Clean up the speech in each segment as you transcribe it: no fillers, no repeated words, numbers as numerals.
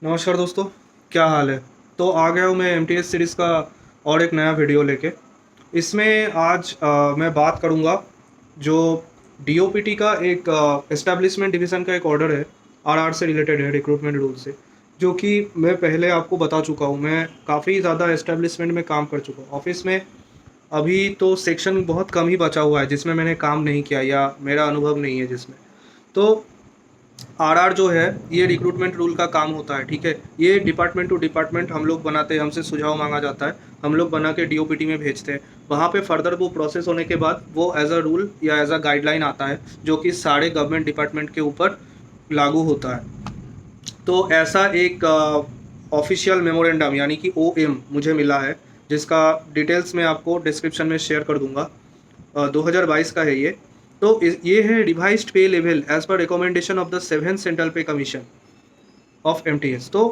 नमस्कार दोस्तों, क्या हाल है। तो आ गया हूँ मैं एमटीएस सीरीज़ का और एक नया वीडियो लेके। इसमें आज मैं बात करूँगा जो डीओपीटी का एक एस्टैब्लिशमेंट डिवीज़न का एक ऑर्डर है, आरआर से रिलेटेड है, रिक्रूटमेंट रूल से, जो कि मैं पहले आपको बता चुका हूँ। मैं काफ़ी ज़्यादा एस्टैब्लिशमेंट में काम कर चुका हूँ ऑफिस में। अभी तो सेक्शन बहुत कम ही बचा हुआ है जिसमें मैंने काम नहीं किया या मेरा अनुभव नहीं है जिसमें। तो आरआर जो है ये रिक्रूटमेंट रूल का काम होता है, ठीक है। ये डिपार्टमेंट टू डिपार्टमेंट हम लोग बनाते हैं, हमसे सुझाव मांगा जाता है, हम लोग बना के डीओपीटी में भेजते हैं। वहाँ पे फर्दर वो प्रोसेस होने के बाद वो एज अ रूल या एज अ गाइडलाइन आता है जो कि सारे गवर्नमेंट डिपार्टमेंट के ऊपर लागू होता है। तो ऐसा एक ऑफिशियल मेमोरेंडम यानी कि ओएम मुझे मिला है, जिसका डिटेल्स मैं आपको डिस्क्रिप्शन में शेयर कर दूंगा। 2022 का है ये। तो ये है revised pay level as per recommendation of the seventh central pay commission of MTS. तो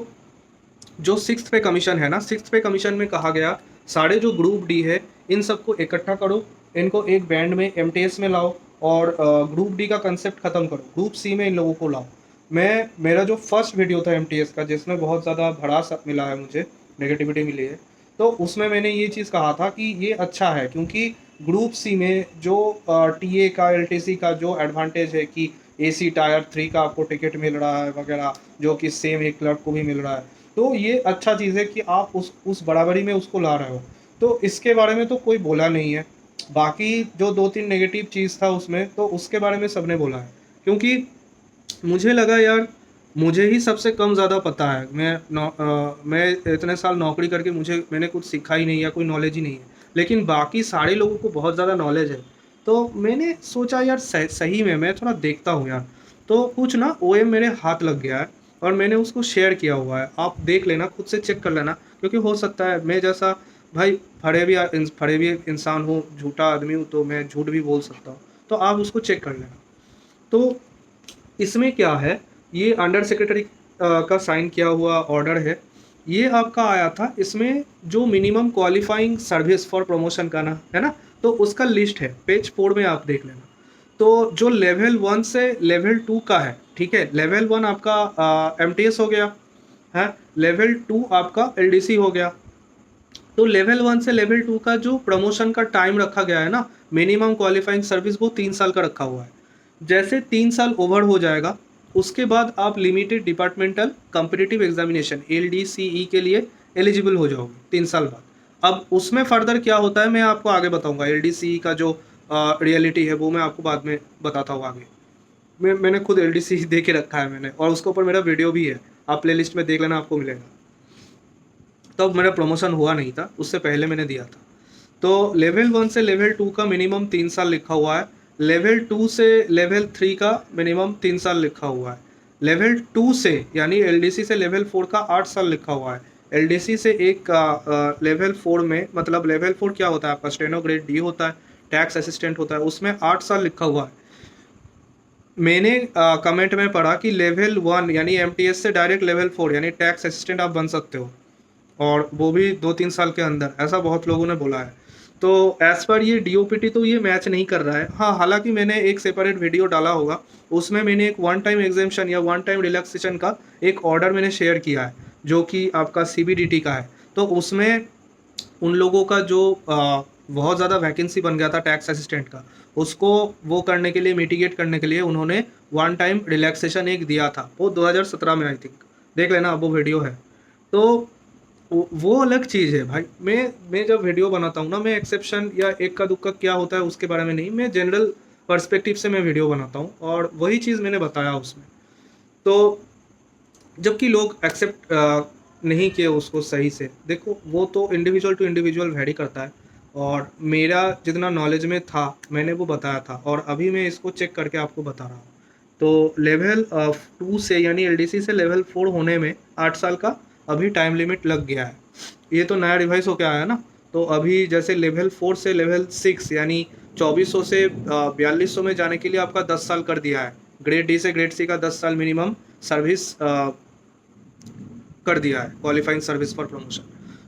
जो सिक्स्थ पे कमीशन है ना, सिक्स्थ पे कमीशन में कहा गया सारे जो ग्रुप डी है इन सबको इकट्ठा करो, इनको एक बैंड में एमटीएस में लाओ और ग्रुप डी का कंसेप्ट खत्म करो, ग्रुप सी में इन लोगों को लाओ। मेरा जो फर्स्ट वीडियो था एमटीएस का जिसमें बहुत ज़्यादा भड़ास मिला है मुझे, नेगेटिविटी मिली है, तो उसमें मैंने ये चीज़ कहा था कि ये अच्छा है क्योंकि ग्रुप सी में जो टीए का एलटीसी का जो एडवांटेज है कि एसी टायर 3 का आपको टिकट मिल रहा है वगैरह, जो कि सेम एक क्लर्क को भी मिल रहा है, तो ये अच्छा चीज़ है कि आप उस बराबरी में उसको ला रहे हो। तो इसके बारे में तो कोई बोला नहीं है। बाकी जो दो तीन नेगेटिव चीज़ था उसमें, तो उसके बारे में सबने बोला है, क्योंकि मुझे लगा यार मुझे ही सबसे कम ज़्यादा पता है। मैं इतने साल नौकरी करके मैंने कुछ सीखा ही नहीं या कोई नॉलेज ही नहीं है, लेकिन बाकी सारे लोगों को बहुत ज़्यादा नॉलेज है। तो मैंने सोचा यार सही में मैं थोड़ा देखता हूँ यार। तो कुछ ना ओएम मेरे हाथ लग गया है और मैंने उसको शेयर किया हुआ है, आप देख लेना, खुद से चेक कर लेना, क्योंकि हो सकता है मैं जैसा भाई फरे भी इंसान हूँ, झूठा आदमी हूँ, तो मैं झूठ भी बोल सकता हूँ। तो आप उसको चेक कर लेना। तो इसमें क्या है, ये अंडर सेक्रेटरी का साइन किया हुआ ऑर्डर है। ये आपका आया था, इसमें जो minimum qualifying service for promotion का ना है ना, तो उसका लिस्ट है, पेज 4 में आप देख लेना। तो जो लेवल 1 से लेवल 2 का है, ठीक है, लेवल 1 आपका एमटीएस हो गया है, लेवल 2 आपका एलडीसी हो गया। तो लेवल 1 से लेवल 2 का जो प्रमोशन का टाइम रखा गया है ना, मिनिमम क्वालिफाइंग सर्विस, वो 3 साल का रखा हुआ है। जैसे 3 साल ओवर हो जाएगा उसके बाद आप लिमिटेड डिपार्टमेंटल कॉम्पिटिटिव एग्जामिनेशन एलडीसीई के लिए एलिजिबल हो जाओगे 3 साल बाद। अब उसमें फर्दर क्या होता है मैं आपको आगे बताऊंगा। एलडीसीई का जो रियलिटी है वो मैं आपको बाद में बताता हूँ आगे। मैंने खुद एलडीसीई दे के रखा है मैंने, और उसके ऊपर मेरा वीडियो भी है, आप प्लेलिस्ट में देख लेना, आपको मिलेगा। तब मेरा प्रमोशन हुआ नहीं था, उससे पहले मैंने दिया था। तो लेवल 1 से लेवल 2 का मिनिमम 3 साल लिखा हुआ है, लेवल 2 से लेवल 3 का मिनिमम 3 साल लिखा हुआ है, लेवल 2 से यानी एलडीसी से लेवल 4 का 8 साल लिखा हुआ है, एलडीसी से एक का लेवल 4 में, मतलब लेवल 4 क्या होता है आपका, स्टेनो ग्रेड डी होता है, टैक्स असिस्टेंट होता है, उसमें 8 साल लिखा हुआ है। मैंने कमेंट में पढ़ा कि लेवल 1 यानी एमटीएस से डायरेक्ट लेवल 4 यानी टैक्स असिस्टेंट आप बन सकते हो, और वो भी 2-3 साल के अंदर, ऐसा बहुत लोगों ने बोला है। तो एज पर ये डीओपीटी तो ये मैच नहीं कर रहा है। हाँ, हालांकि मैंने एक सेपरेट वीडियो डाला होगा, उसमें मैंने एक वन टाइम एग्जामेशन या वन टाइम रिलैक्सेशन का एक ऑर्डर मैंने शेयर किया है, जो कि आपका सीबीडीटी का है। तो उसमें उन लोगों का जो बहुत ज़्यादा वैकेंसी बन गया था टैक्स असिस्टेंट का, उसको वो करने के लिए, मिटिगेट करने के लिए उन्होंने वन टाइम रिलैक्सेशन एक दिया था, वो 2017 में आई थिंक, देख लेना, अब वो वीडियो है। तो वो अलग चीज़ है भाई। मैं जब वीडियो बनाता हूँ ना, मैं एक्सेप्शन या एक का दुक्का क्या होता है उसके बारे में नहीं, मैं जनरल पर्सपेक्टिव से मैं वीडियो बनाता हूँ, और वही चीज़ मैंने बताया उसमें। तो जबकि लोग एक्सेप्ट नहीं किए उसको सही से, देखो वो तो इंडिविजुअल टू इंडिविजुअल वैरी करता है, और मेरा जितना नॉलेज में था मैंने वो बताया था, और अभी मैं इसको चेक करके आपको बता रहा हूँ। तो लेवल 2 से यानी एलडीसी से लेवल 4 होने में 8 साल का अभी टाइम लिमिट लग गया है। ये तो नया डिवाइस होकर आया ना। तो अभी जैसे लेवल 4 से लेवल 6 यानी 2400 से 4200 में जाने के लिए आपका 10 साल कर दिया है। ग्रेड डी से ग्रेड सी का 10 साल मिनिमम सर्विस कर दिया है, क्वालिफाइंग सर्विस फॉर प्रमोशन।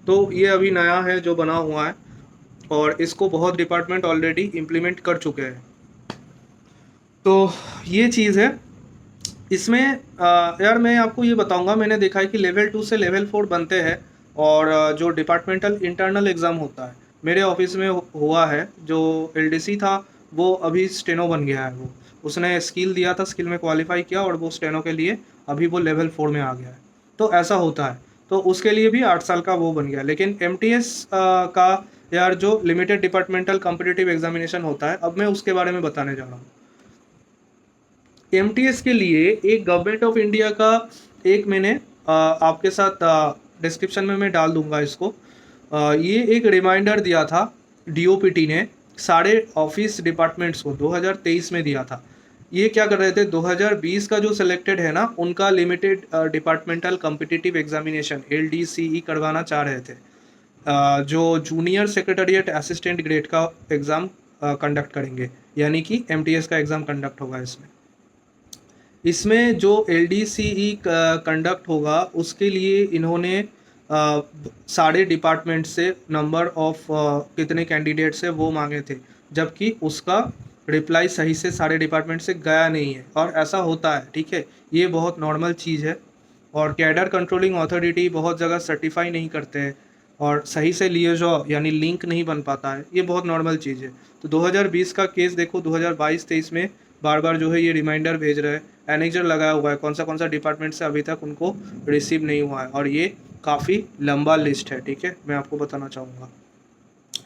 तो ये अभी नया है जो बना हुआ है, और इसको बहुत डिपार्टमेंट ऑलरेडी इम्प्लीमेंट कर चुके हैं। तो ये चीज़ है। इसमें यार मैं आपको ये बताऊंगा, मैंने देखा है कि लेवल 2 से लेवल 4 बनते हैं, और जो डिपार्टमेंटल इंटरनल एग्ज़ाम होता है मेरे ऑफिस में हुआ है, जो एलडीसी था वो अभी स्टेनो बन गया है। वो उसने स्किल दिया था, स्किल में क्वालिफाई किया और वो स्टेनो के लिए अभी वो लेवल 4 में आ गया है। तो ऐसा होता है, तो उसके लिए भी 8 साल का वो बन गया। लेकिन एमटीएस का यार जो लिमिटेड डिपार्टमेंटल कॉम्पिटिटिव एग्जामिनेशन होता है, अब मैं उसके बारे में बताने जा रहा हूँ। एमटीएस के लिए एक गवर्नमेंट ऑफ इंडिया का एक मैंने आपके साथ डिस्क्रिप्शन में मैं डाल दूंगा इसको। ये एक रिमाइंडर दिया था डीओपीटी ने सारे ऑफिस डिपार्टमेंट्स को 2023 में दिया था। ये क्या कर रहे थे, 2020 का जो सिलेक्टेड है ना उनका लिमिटेड डिपार्टमेंटल कॉम्पिटिटिव एग्जामिनेशन एलडीसीई करवाना चाह रहे थे। जो जूनियर सेक्रेटरीट असिस्टेंट ग्रेड का एग्ज़ाम कंडक्ट करेंगे, यानी कि एमटीएस का एग्ज़ाम कंडक्ट होगा इसमें। इसमें जो एलडीसीई कंडक्ट होगा उसके लिए इन्होंने सारे डिपार्टमेंट से नंबर ऑफ कितने कैंडिडेट्स है वो मांगे थे, जबकि उसका रिप्लाई सही से सारे डिपार्टमेंट से गया नहीं है। और ऐसा होता है, ठीक है, ये बहुत नॉर्मल चीज़ है। और कैडर कंट्रोलिंग अथॉरिटी बहुत जगह सर्टिफाई नहीं करते हैं और सही से लिएजॉ यानी लिंक नहीं बन पाता है, ये बहुत नॉर्मल चीज़ है। तो 2020 का केस देखो, 2022-23 में बार बार जो है ये रिमाइंडर भेज रहे हैं, एनेक्जर लगाया हुआ है कौन सा डिपार्टमेंट से अभी तक उनको रिसीव नहीं हुआ है, और ये काफ़ी लंबा लिस्ट है, ठीक है, मैं आपको बताना चाहूँगा।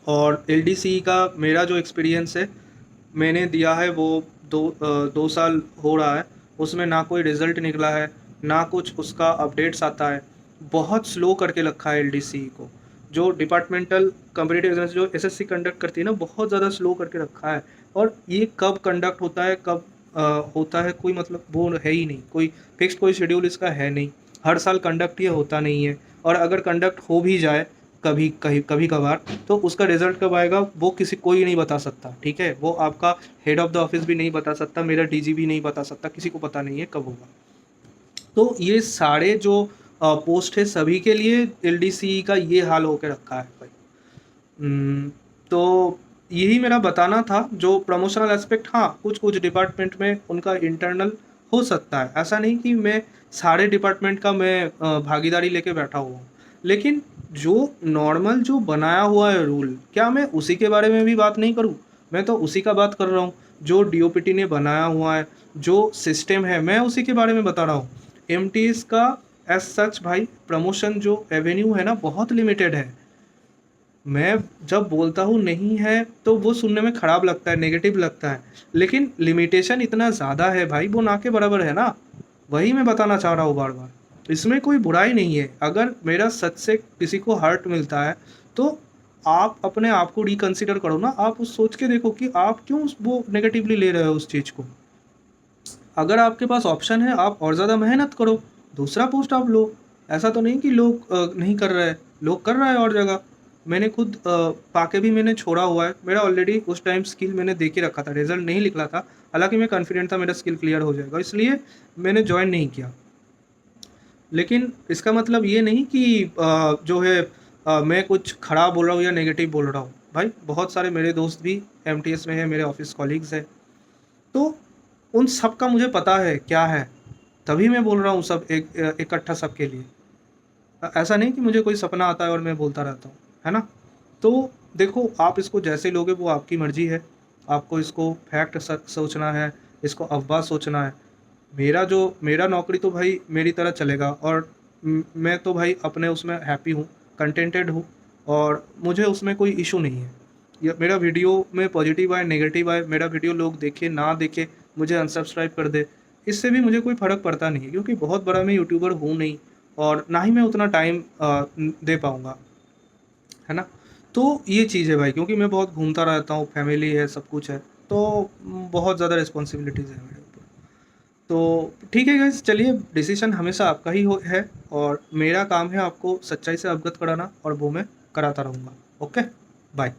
और एलडीसी का मेरा जो एक्सपीरियंस है, मैंने दिया है वो 2 साल हो रहा है, उसमें ना कोई रिज़ल्ट निकला है, ना कुछ उसका अपडेट्स आता है। बहुत स्लो करके रखा है एलडीसी को, जो डिपार्टमेंटल कॉम्पिटिटिव एग्जाम जो एसएससी कंडक्ट करती है ना, बहुत ज़्यादा स्लो करके रखा है। और ये कब कंडक्ट होता है, कब होता है, कोई मतलब वो है ही नहीं, कोई फिक्स कोई शेड्यूल इसका है नहीं। हर साल कंडक्ट ये होता नहीं है, और अगर कंडक्ट हो भी जाए कभी कभी कभार, तो उसका रिजल्ट कब आएगा वो कोई नहीं बता सकता, ठीक है। वो आपका हेड ऑफ़ द ऑफिस भी नहीं बता सकता, मेरा डीजी भी नहीं बता सकता, किसी को पता नहीं है कब होगा। तो ये सारे जो पोस्ट है सभी के लिए एलडीसी का ये हाल होकर रखा है भाई। तो यही मेरा बताना था जो प्रमोशनल एस्पेक्ट। हाँ, कुछ कुछ डिपार्टमेंट में उनका इंटरनल हो सकता है, ऐसा नहीं कि मैं सारे डिपार्टमेंट का मैं भागीदारी लेके बैठा हुआ हूँ। लेकिन जो नॉर्मल जो बनाया हुआ है रूल, क्या मैं उसी के बारे में भी बात नहीं करूँ? मैं तो उसी का बात कर रहा हूँ, जो डीओपीटी ने बनाया हुआ है, जो सिस्टम है, मैं उसी के बारे में बता रहा हूँ। एमटीएस का एज सच भाई प्रमोशन जो एवेन्यू है ना बहुत लिमिटेड है। मैं जब बोलता हूँ नहीं है तो वो सुनने में ख़राब लगता है, नेगेटिव लगता है, लेकिन लिमिटेशन इतना ज़्यादा है भाई, वो ना के बराबर है ना। वही मैं बताना चाह रहा हूँ बार बार, इसमें कोई बुराई नहीं है। अगर मेरा सच से किसी को हर्ट मिलता है तो आप अपने आप को रिकंसिडर करो ना, आप उस सोच के देखो कि आप क्यों वो नेगेटिवली ले रहे हो उस चीज़ को। अगर आपके पास ऑप्शन है, आप और ज़्यादा मेहनत करो, दूसरा पोस्ट आप लो। ऐसा तो नहीं कि लोग नहीं कर रहे हैं, लोग कर रहे हैं और जगह। मैंने खुद पाके भी मैंने छोड़ा हुआ है, मेरा ऑलरेडी उस टाइम स्किल मैंने दे के रखा था, रिजल्ट नहीं निकला था, हालांकि मैं कॉन्फिडेंट था मेरा स्किल क्लियर हो जाएगा, इसलिए मैंने ज्वाइन नहीं किया। लेकिन इसका मतलब ये नहीं कि जो है मैं कुछ खराब बोल रहा हूँ या नेगेटिव बोल रहा हूँ। भाई बहुत सारे मेरे दोस्त भी एमटीएस में है, मेरे ऑफिस कॉलीग्स हैं, तो उन सब का मुझे पता है क्या है, तभी मैं बोल रहा हूँ सब इकट्ठा सबके लिए। ऐसा नहीं कि मुझे कोई सपना आता है और मैं बोलता रहता हूँ, है ना। तो देखो, आप इसको जैसे लोगे वो आपकी मर्जी है, आपको इसको फैक्ट सोचना है, इसको अफवाह सोचना है। मेरा नौकरी तो भाई मेरी तरह चलेगा, और मैं तो भाई अपने उसमें हैप्पी हूँ, कंटेंटेड हूँ, और मुझे उसमें कोई इशू नहीं है। या मेरा वीडियो में पॉजिटिव आए नेगेटिव आए, मेरा वीडियो लोग देखे ना देखे, मुझे अनसब्सक्राइब कर दे, इससे भी मुझे कोई फ़र्क पड़ता नहीं है, क्योंकि बहुत बड़ा मैं यूट्यूबर हूँ नहीं, और ना ही मैं उतना टाइम दे पाऊँगा, है ना। तो ये चीज़ है भाई, क्योंकि मैं बहुत घूमता रहता हूँ, फैमिली है, सब कुछ है, तो बहुत ज़्यादा रिस्पॉन्सिबिलिटीज़ है मेरे ऊपर। तो ठीक है गाइस, चलिए, डिसीजन हमेशा आपका ही है, और मेरा काम है आपको सच्चाई से अवगत कराना, और वो मैं कराता रहूँगा। Okay, bye.